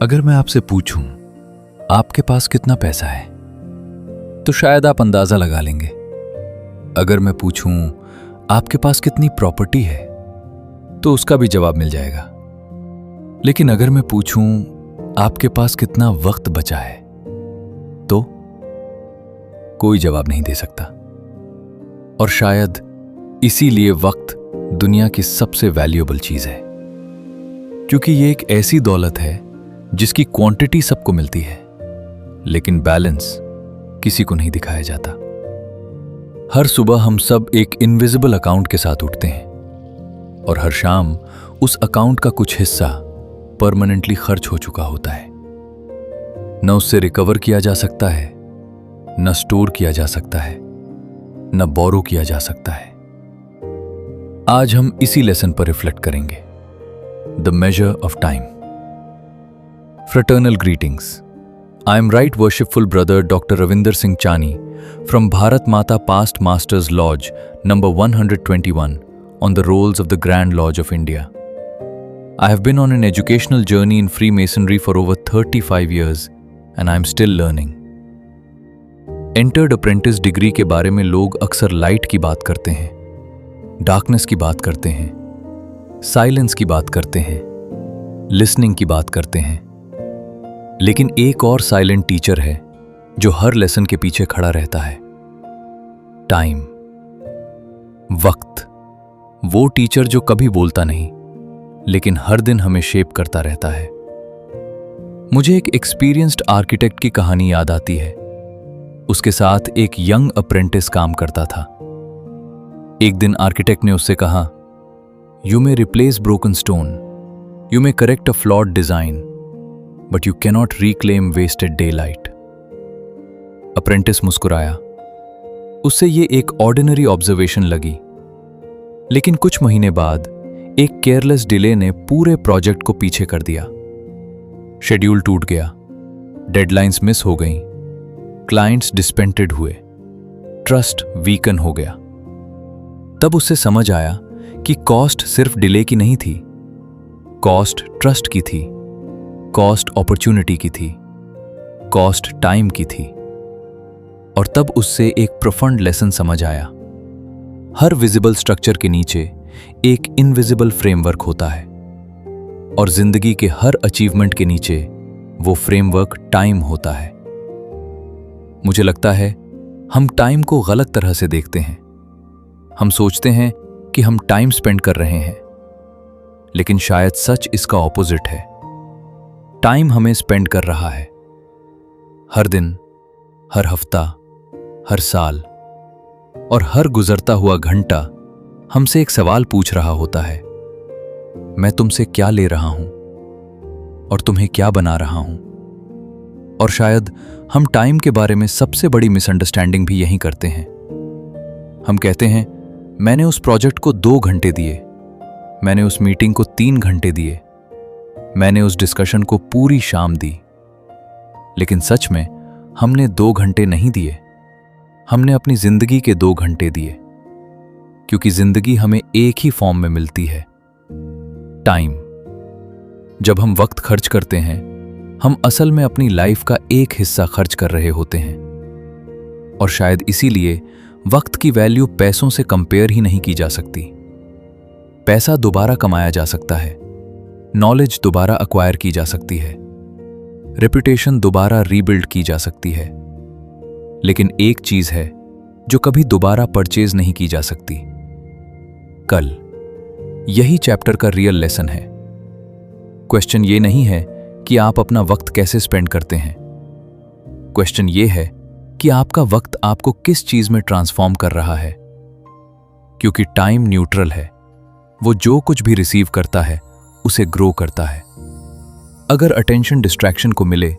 अगर मैं आपसे पूछूं आपके पास कितना पैसा है तो शायद आप अंदाजा लगा लेंगे। अगर मैं पूछूं आपके पास कितनी प्रॉपर्टी है तो उसका भी जवाब मिल जाएगा। लेकिन अगर मैं पूछूं आपके पास कितना वक्त बचा है तो कोई जवाब नहीं दे सकता। और शायद इसीलिए वक्त दुनिया की सबसे वैल्यूएबल चीज है, क्योंकि ये एक ऐसी दौलत है जिसकी क्वांटिटी सबको मिलती है लेकिन बैलेंस किसी को नहीं दिखाया जाता। हर सुबह हम सब एक इनविजिबल अकाउंट के साथ उठते हैं और हर शाम उस अकाउंट का कुछ हिस्सा परमानेंटली खर्च हो चुका होता है। न उससे रिकवर किया जा सकता है, न स्टोर किया जा सकता है, न बोरो किया जा सकता है। आज हम इसी लेसन पर रिफ्लेक्ट करेंगे, the measure of time. Fraternal greetings. I am Right Worshipful Brother Dr. Ravinder Singh Chani from Bharat Mata Past Masters Lodge number 121 on the rolls of the Grand Lodge of India. I have been on an educational journey in Freemasonry for over 35 years and I am still learning. Entered Apprentice degree के बारे में लोग अक्सर light की बात करते हैं, darkness की बात करते हैं, साइलेंस की बात करते हैं, लिसनिंग की बात करते हैं। लेकिन एक और साइलेंट टीचर है जो हर लेसन के पीछे खड़ा रहता है, टाइम, वक्त। वो टीचर जो कभी बोलता नहीं लेकिन हर दिन हमें शेप करता रहता है। मुझे एक एक्सपीरियंस्ड आर्किटेक्ट की कहानी याद आती है। उसके साथ एक यंग अप्रेंटिस काम करता था। एक दिन आर्किटेक्ट ने उससे कहा, you may replace broken stone, you may correct a flawed design, but you cannot reclaim wasted daylight. Apprentice मुस्कुराया। उससे ये एक ऑर्डिनरी ऑब्जर्वेशन लगी, लेकिन कुछ महीने बाद एक केयरलेस डिले ने पूरे प्रोजेक्ट को पीछे कर दिया। शेड्यूल टूट गया, डेडलाइंस मिस हो गईं, क्लाइंट्स डिसपेंटेड हुए, ट्रस्ट वीकन हो गया। तब उससे समझ आया कि कॉस्ट सिर्फ डिले की नहीं थी, कॉस्ट ट्रस्ट की थी, कॉस्ट अपॉर्चुनिटी की थी, कॉस्ट टाइम की थी। और तब उससे एक प्रोफंड लेसन समझ आया। हर विजिबल स्ट्रक्चर के नीचे एक इनविजिबल फ्रेमवर्क होता है और जिंदगी के हर अचीवमेंट के नीचे वो फ्रेमवर्क टाइम होता है। मुझे लगता है हम टाइम को गलत तरह से देखते हैं। हम सोचते हैं कि हम टाइम स्पेंड कर रहे हैं, लेकिन शायद सच इसका ऑपोजिट है। टाइम हमें स्पेंड कर रहा है। हर दिन, हर हफ्ता, हर साल और हर गुजरता हुआ घंटा हमसे एक सवाल पूछ रहा होता है, मैं तुमसे क्या ले रहा हूं और तुम्हें क्या बना रहा हूं। और शायद हम टाइम के बारे में सबसे बड़ी मिसअंडरस्टैंडिंग भी यही करते हैं। हम कहते हैं, मैंने उस प्रोजेक्ट को 2 घंटे दिए, मैंने उस मीटिंग को 3 घंटे दिए, मैंने उस डिस्कशन को पूरी शाम दी। लेकिन सच में हमने 2 घंटे नहीं दिए, हमने अपनी जिंदगी के 2 घंटे दिए, क्योंकि जिंदगी हमें एक ही फॉर्म में मिलती है, टाइम। जब हम वक्त खर्च करते हैं, हम असल में अपनी लाइफ का एक हिस्सा खर्च कर रहे होते हैं। और शायद इसीलिए वक्त की वैल्यू पैसों से कंपेयर ही नहीं की जा सकती। पैसा दोबारा कमाया जा सकता है, नॉलेज दोबारा अक्वायर की जा सकती है, रेपुटेशन दोबारा रीबिल्ड की जा सकती है, लेकिन एक चीज है जो कभी दोबारा परचेज नहीं की जा सकती, कल। यही चैप्टर का रियल लेसन है। क्वेश्चन ये नहीं है कि आप अपना वक्त कैसे स्पेंड करते हैं, क्वेश्चन ये है कि आपका वक्त आपको किस चीज में ट्रांसफॉर्म कर रहा है। क्योंकि टाइम न्यूट्रल है, वो जो कुछ भी रिसीव करता है उसे ग्रो करता है। अगर अटेंशन डिस्ट्रैक्शन को मिले,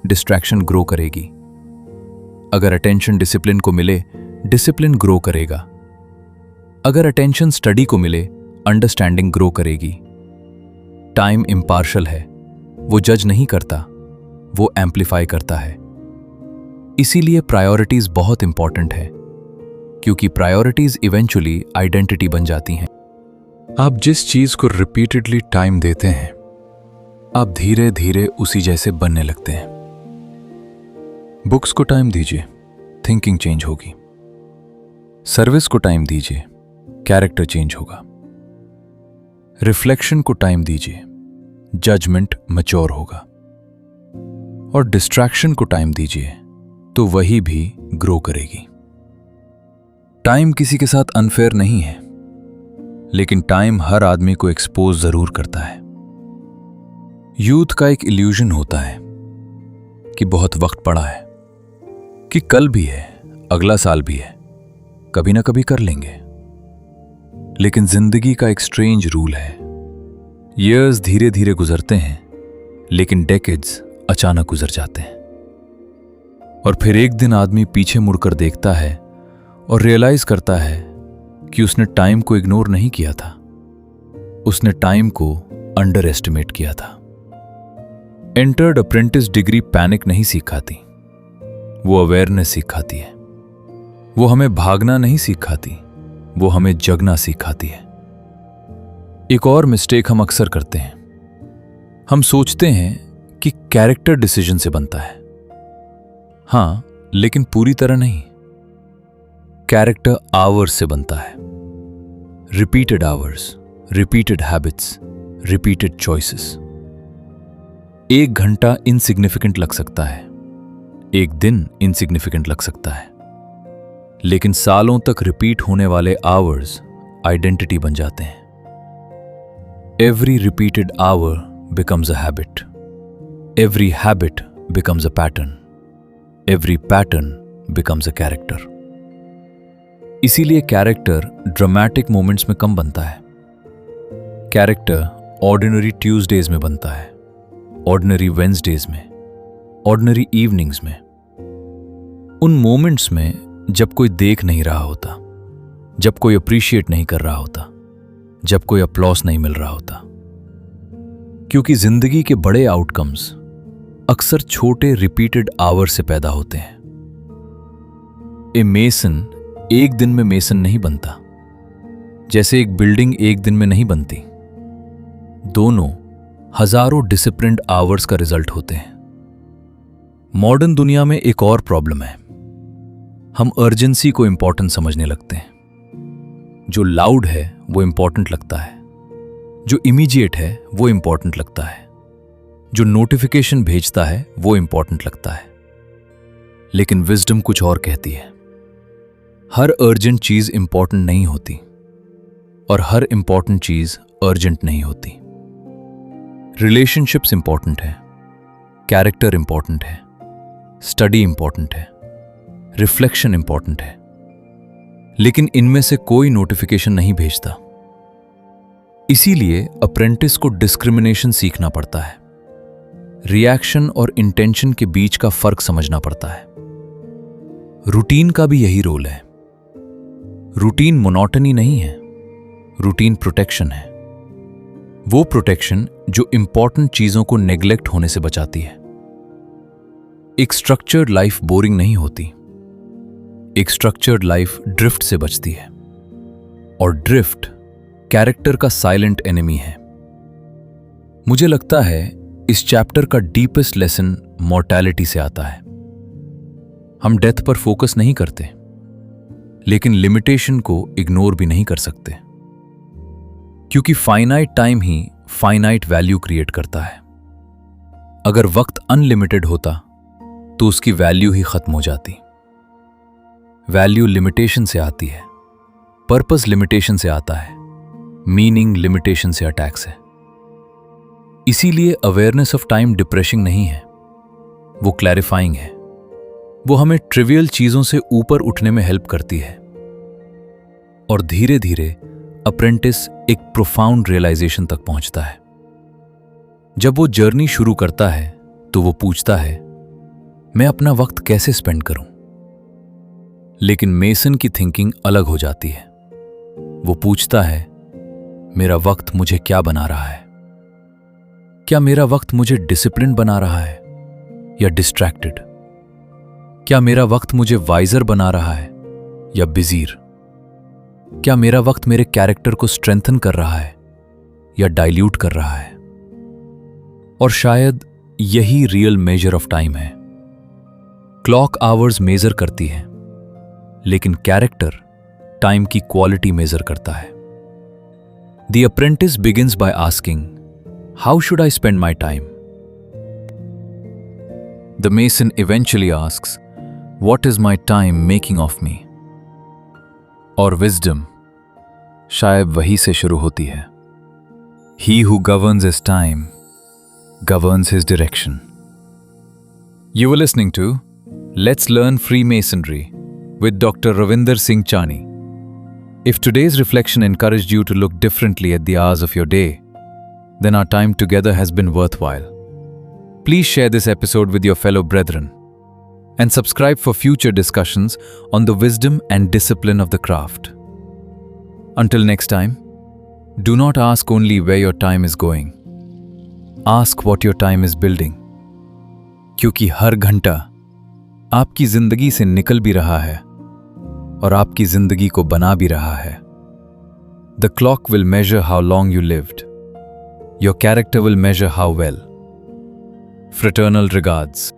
डिस्ट्रैक्शन ग्रो करेगी। अगर अटेंशन डिसिप्लिन को मिले, डिसिप्लिन ग्रो करेगा। अगर अटेंशन स्टडी को मिले, अंडरस्टैंडिंग ग्रो करेगी। टाइम इम्पार्शल है, वो जज नहीं करता, वो एम्प्लीफाई करता है। इसीलिए प्रायोरिटीज बहुत इंपॉर्टेंट है, क्योंकि प्रायोरिटीज इवेंचुअली आइडेंटिटी बन जाती हैं। आप जिस चीज को रिपीटेडली टाइम देते हैं, आप धीरे धीरे उसी जैसे बनने लगते हैं। बुक्स को टाइम दीजिए, थिंकिंग चेंज होगी। सर्विस को टाइम दीजिए, कैरेक्टर चेंज होगा। रिफ्लेक्शन को टाइम दीजिए, जजमेंट मैच्योर होगा। और डिस्ट्रैक्शन को टाइम दीजिए तो वही भी ग्रो करेगी। टाइम किसी के साथ अनफेयर नहीं है, लेकिन टाइम हर आदमी को एक्सपोज जरूर करता है। यूथ का एक इल्यूजन होता है कि बहुत वक्त पड़ा है, कि कल भी है, अगला साल भी है, कभी ना कभी कर लेंगे। लेकिन जिंदगी का एक स्ट्रेंज रूल है। ईयर्स धीरे धीरे गुजरते हैं, लेकिन डेकेड्स अचानक गुजर जाते हैं। और फिर एक दिन आदमी पीछे मुड़कर देखता है और रियलाइज करता है कि उसने टाइम को इग्नोर नहीं किया था, उसने टाइम को अंडर एस्टिमेट किया था। एंटर्ड अप्रेंटिस डिग्री पैनिक नहीं सिखाती, वो अवेयरनेस सिखाती है। वो हमें भागना नहीं सिखाती, वो हमें जगना सिखाती है। एक और मिस्टेक हम अक्सर करते हैं, हम सोचते हैं कि कैरेक्टर डिसीजन से बनता है। हां, लेकिन पूरी तरह नहीं। कैरेक्टर आवर्स से बनता है। Repeated hours, repeated habits, repeated choices. 1 घंटा इनसिग्निफिकेंट लग सकता है, एक दिन इनसिग्निफिकेंट लग सकता है, लेकिन सालों तक रिपीट होने वाले आवर्स आइडेंटिटी बन जाते हैं। Every repeated hour becomes a habit, every habit becomes a pattern, every pattern becomes a character. इसीलिए कैरेक्टर ड्रामेटिक मोमेंट्स में कम बनता है। कैरेक्टर ऑर्डिनरी ट्यूसडेज में बनता है, ऑर्डिनरी वेंसडेज में, ऑर्डिनरी इवनिंग्स में। उन मोमेंट्स में जब कोई देख नहीं रहा होता, जब कोई अप्रिशिएट नहीं कर रहा होता, जब कोई अप्लॉस नहीं मिल रहा होता। क्योंकि जिंदगी के बड़े आउटकम्स अक्सर छोटे रिपीटेड आवर्स से पैदा होते हैं। ए मेसन एक दिन में मेसन नहीं बनता, जैसे एक बिल्डिंग एक दिन में नहीं बनती। दोनों हजारों डिसिप्लिन्ड आवर्स का रिजल्ट होते हैं। मॉडर्न दुनिया में एक और प्रॉब्लम है, हम अर्जेंसी को इंपॉर्टेंट समझने लगते हैं। जो लाउड है वो इंपॉर्टेंट लगता है, जो इमीडिएट है वो इंपॉर्टेंट लगता है, जो नोटिफिकेशन भेजता है वो इंपॉर्टेंट लगता है। लेकिन विजडम कुछ और कहती है। हर अर्जेंट चीज इंपॉर्टेंट नहीं होती और हर इंपॉर्टेंट चीज अर्जेंट नहीं होती। रिलेशनशिप्स इंपॉर्टेंट है, कैरेक्टर इंपॉर्टेंट है, स्टडी इंपॉर्टेंट है, रिफ्लेक्शन इंपॉर्टेंट है, लेकिन इनमें से कोई नोटिफिकेशन नहीं भेजता। इसीलिए अप्रेंटिस को डिस्क्रिमिनेशन सीखना पड़ता है। रिएक्शन और इंटेंशन के बीच का फर्क समझना पड़ता है। रूटीन का भी यही रोल है। रूटीन मोनोटनी नहीं है, रूटीन प्रोटेक्शन है। वो प्रोटेक्शन जो इंपॉर्टेंट चीजों को नेग्लेक्ट होने से बचाती है। एक स्ट्रक्चर्ड लाइफ बोरिंग नहीं होती, एक स्ट्रक्चर्ड लाइफ ड्रिफ्ट से बचती है। और ड्रिफ्ट कैरेक्टर का साइलेंट एनिमी है। मुझे लगता है इस चैप्टर का डीपेस्ट लेसन मॉर्टैलिटी से आता है। हम डेथ पर फोकस नहीं करते, लेकिन लिमिटेशन को इग्नोर भी नहीं कर सकते, क्योंकि फाइनाइट टाइम ही फाइनाइट वैल्यू क्रिएट करता है। अगर वक्त अनलिमिटेड होता तो उसकी वैल्यू ही खत्म हो जाती। वैल्यू लिमिटेशन से आती है, पर्पस लिमिटेशन से आता है, मीनिंग लिमिटेशन से अटैक्स है। इसीलिए अवेयरनेस ऑफ टाइम डिप्रेसिंग नहीं है, वो क्लैरिफाइंग है। वो हमें ट्रिवियल चीजों से ऊपर उठने में हेल्प करती है। और धीरे धीरे अप्रेंटिस एक प्रोफाउंड रियलाइजेशन तक पहुंचता है। जब वो जर्नी शुरू करता है तो वो पूछता है, मैं अपना वक्त कैसे स्पेंड करूं? लेकिन मेसन की थिंकिंग अलग हो जाती है। वो पूछता है, मेरा वक्त मुझे क्या बना रहा है? क्या मेरा वक्त मुझे डिसिप्लिन बना रहा है या डिस्ट्रैक्टेड? क्या मेरा वक्त मुझे वाइजर बना रहा है या बिजीर? क्या मेरा वक्त मेरे कैरेक्टर को स्ट्रेंथन कर रहा है या डाइल्यूट कर रहा है? और शायद यही रियल मेजर ऑफ टाइम है। क्लॉक आवर्स मेजर करती है, लेकिन कैरेक्टर टाइम की क्वालिटी मेजर करता है। The apprentice begins by asking, how should I spend my time? The mason eventually asks, what is my time making of me? और wisdom शायद वही से शुरू होती है। He who governs his time governs his direction. You were listening to Let's Learn Freemasonry with Dr. Ravinder Singh Chani. If today's reflection encouraged you to look differently at the hours of your day, then our time together has been worthwhile. Please share this episode with your fellow brethren and subscribe for future discussions on the wisdom and discipline of the craft. Until next time, do not ask only where your time is going. Ask what your time is building. क्योंकि हर घंटा आपकी जिंदगी से निकल भी रहा है और आपकी जिंदगी को बना भी रहा है। The clock will measure how long you lived. Your character will measure how well. Fraternal regards.